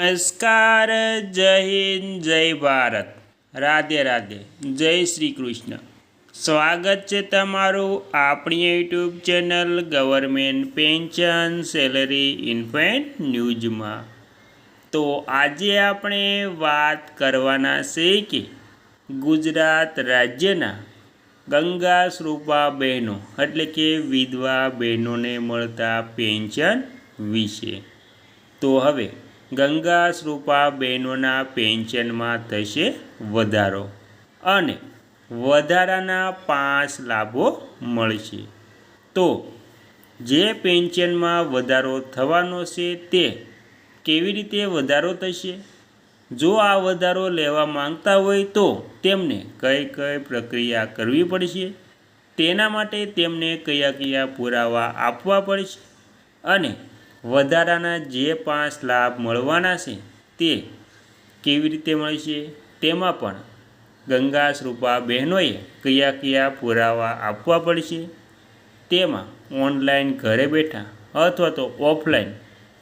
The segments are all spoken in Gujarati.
નમસ્કાર, જય હિન્દ, જય ભારત, રાધે રાધે, જય શ્રી કૃષ્ણ. સ્વાગત છે તમારું આપણી YouTube channel government pension salary infant ન્યૂઝમાં. તો આજે આપણે વાત કરવાના છે કે ગુજરાત રાજ્યના ગંગા સ્વરૂપા બહેનો એટલે કે વિધવા બહેનોને મળતા પેન્શન વિશે. તો હવે ગંગા સ્વરૂપા બહેનોના પેન્શનમાં થશે વધારો અને વધારાના 5 લાભો મળશે. તો જે પેન્શનમાં વધારો થવાનો છે તે કેવી રીતે વધારો થશે? જો આ વધારો લેવા માંગતા હોય તો તેમને કઈ કઈ પ્રક્રિયા કરવી પડશે, તેના માટે તેમને કયા કયા પુરાવા આપવા પડશે અને વધારાના જે 5 લાભ મળવાના છે તે કેવી રીતે મળશે, તેમાં પણ ગંગા સ્વરૂપા બહેનોએ કયા કયા પુરાવા આપવા પડશે, તેમાં ઓનલાઈન ઘરે બેઠા અથવા તો ઓફલાઈન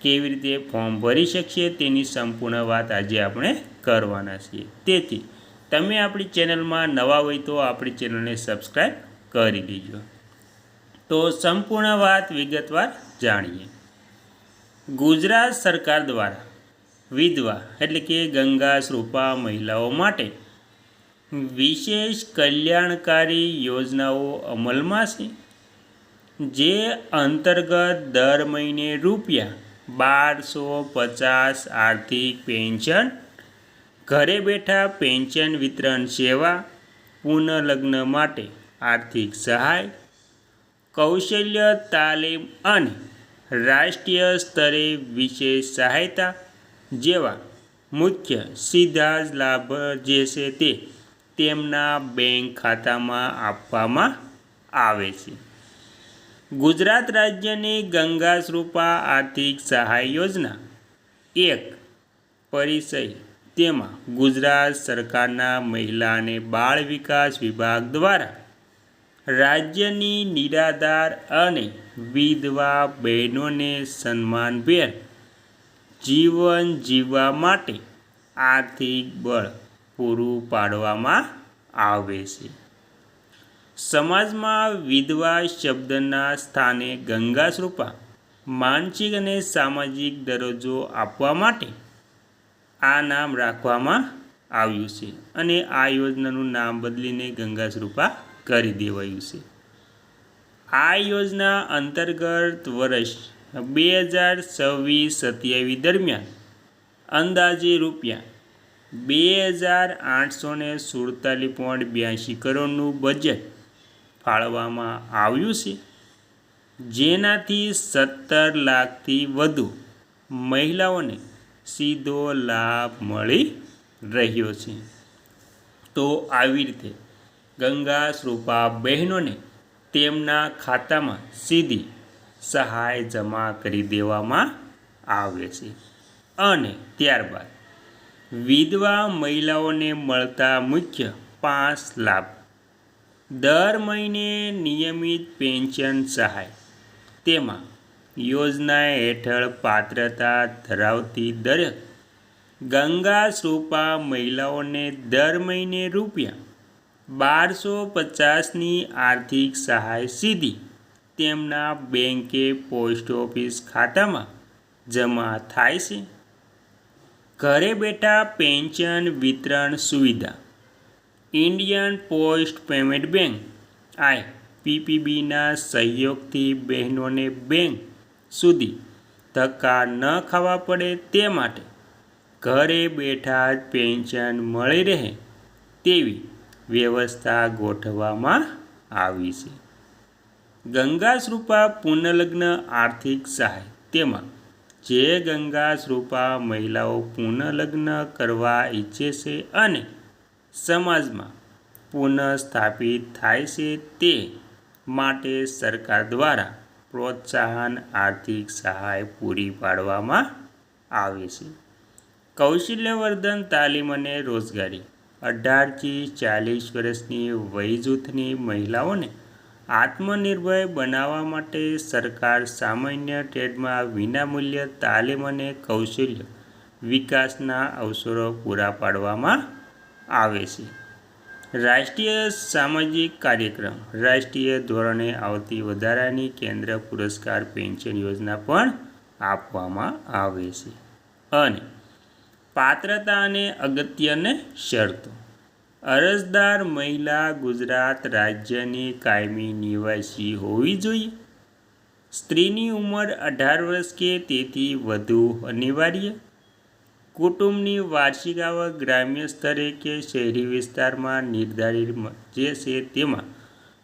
કેવી રીતે ફોર્મ ભરી શકશે તેની સંપૂર્ણ વાત આજે આપણે કરવાના છીએ. તેથી તમે આપણી ચેનલમાં નવા હોય તો આપણી ચેનલને સબસ્ક્રાઈબ કરી દેજો. તો સંપૂર્ણ વાત વિગતવાર જાણીએ. ગુજરાત સરકાર દ્વારા વિધવા એટલે કે ગંગા સ્વરૂપા મહિલાઓ માટે વિશેષ કલ્યાણકારી યોજનાઓ અમલમાં છે, જે અંતર્ગત દર મહિને ₹1250 આર્થિક પેન્શન, ઘરે બેઠા પેન્શન વિતરણ સેવા, પુનઃલગ્ન માટે આર્થિક સહાય, કૌશલ્ય તાલીમ અને રાષ્ટ્રીય સ્તરે વિશેષ સહાયતા જેવા મુખ્ય સીધા જ લાભ જે છે તે તેમના બેંક ખાતામાં આપવામાં આવે છે. ગુજરાત રાજ્યની ગંગા સ્વરૂપા આર્થિક સહાય યોજના એક પરિચય. તેમાં ગુજરાત સરકારના મહિલા અને બાળ વિકાસ વિભાગ દ્વારા રાજ્યની નિરાધાર અને વિધવા બહેનોને સન્માનભેર જીવન જીવવા માટે આર્થિક બળ પૂરું પાડવામાં આવે છે. સમાજમાં વિધવા શબ્દના સ્થાને ગંગા સ્વરૂપા માનસિક અને સામાજિક દરજ્જો આપવા માટે આ નામ રાખવામાં આવ્યું છે અને આ યોજનાનું નામ બદલીને ગંગા સ્વરૂપા કરી દેવાયું છે. આ યોજના અંતર્ગત વર્ષ 2026-27 દરમિયાન અંદાજે ₹2,847.82 કરોડનું બજેટ ફાળવવામાં આવ્યું છે, જેનાથી 17 લાખથી વધુ મહિલાઓને સીધો લાભ મળી રહ્યો છે. તો આવી રીતે ગંગા સ્વરૂપા બહેનોને તેમના ખાતામાં સીધી સહાય જમા કરી દેવામાં આવે છે અને ત્યારબાદ વિધવા મહિલાઓને મળતા મુખ્ય 5 લાભ. દર મહિને નિયમિત પેન્શન સહાય. તેમાં યોજના હેઠળ પાત્રતા ધરાવતી દરેક ગંગા સ્વરૂપા મહિલાઓને દર મહિને ₹1250ની આર્થિક સહાય સીધી તેમના બેંક કે પોસ્ટ ઓફિસ ખાતામાં જમા થાય છે. ઘરે બેઠા પેન્શન વિતરણ સુવિધા. ઇન્ડિયન પોસ્ટ પેમેન્ટ બેંક IPPBના સહયોગથી બહેનોને બેંક સુધી ધક્કા ન ખાવા પડે તે માટે ઘરે બેઠા જ પેન્શન મળી રહે તેવી વ્યવસ્થા ગોઠવવામાં આવી છે. ગંગા સ્વરૂપા પુનઃલગ્ન આર્થિક સહાય. તેમાં જે ગંગા સ્વરૂપા મહિલાઓ પુનઃલગ્ન કરવા ઈચ્છે છે અને સમાજમાં પુનઃસ્થાપિત થાય છે તે માટે સરકાર દ્વારા પ્રોત્સાહન આર્થિક સહાય પૂરી પાડવામાં આવે છે. કૌશલ્યવર્ધન તાલીમ અને રોજગારી. 18થી 40 વર્ષની વય જૂથની મહિલાઓને આત્મનિર્ભર બનાવવા માટે સરકાર સામાન્ય ટ્રેડમાં વિનામૂલ્ય તાલીમ અને કૌશલ્ય વિકાસના અવસરો પૂરા પાડવામાં આવે છે. રાષ્ટ્રીય સામાજિક કાર્યક્રમ રાષ્ટ્રીય ધોરણે આવતી વધારાની કેન્દ્ર પુરસ્કાર પેન્શન યોજના પણ આપવામાં આવે છે. અને પાત્રતા અને અગત્યની શરતો અરજદાર મહિલા ગુજરાત રાજ્યની કાયમી નિવાસી હોવી જોઈએ. સ્ત્રીની ઉંમર 18 વર્ષ કે તેથી વધુ અનિવાર્ય. કુટુંબની વાર્ષિક આવક ગ્રામ્ય સ્તરે કે શહેરી વિસ્તારમાં નિર્ધારિત જે છે તેમાં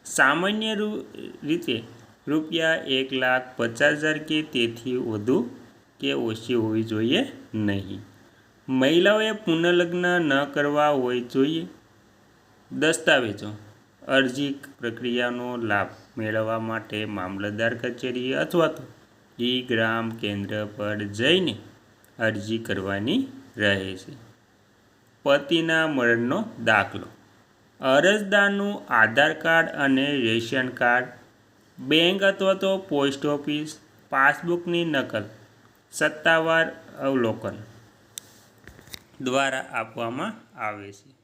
સામાન્ય રીતે ₹1,50,000 કે તેથી વધુ કે ઓછી હોવી જોઈએ નહીં. મહિલાઓએ પુનઃલગ્ન ન કરવા હોય જોઈએ. દસ્તાવેજો અરજી પ્રક્રિયાનો લાભ મેળવવા માટે મામલતદાર કચેરી અથવા તો ગ્રામ કેન્દ્ર પર જઈને અરજી કરવાની રહે છે. પતિના મરણનો દાખલો અરજદારનું આધાર કાર્ડ અને રેશન કાર્ડ, બેંક અથવા તો પોસ્ટ ઓફિસ પાસબુકની નકલ સત્તાવાર અવલોકન દ્વારા આપવામાં આવે છે.